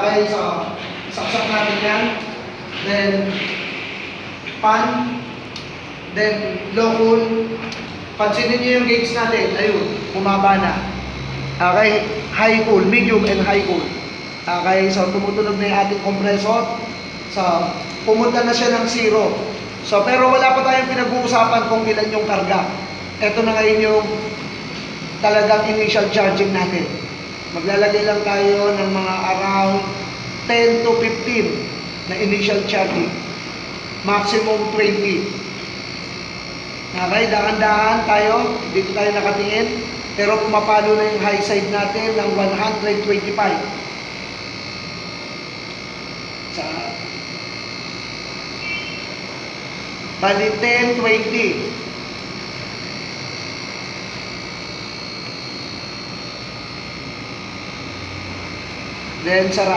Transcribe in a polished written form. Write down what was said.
Okay, so saksak natin yan. Then, pan. Then, low cool. Pansinin nyo yung gauge natin. Ayun, bumaba na. Okay, high cool, medium and high cool. Okay, so tumutunog na yung ating compressor. So, pumunta na siya ng 0. So, pero wala pa tayong pinag-uusapan kung ilan yung karga. Ito na ngayon yung talagang initial charging natin. Maglalagay lang tayo ng mga around 10 to 15 na initial charging. Maximum 20. Okay, dahan-dahan tayo. Dito tayo nakatingin. Pero pumapalo na yung high side natin ng 125. Sa bali 10, 20. Then, sara.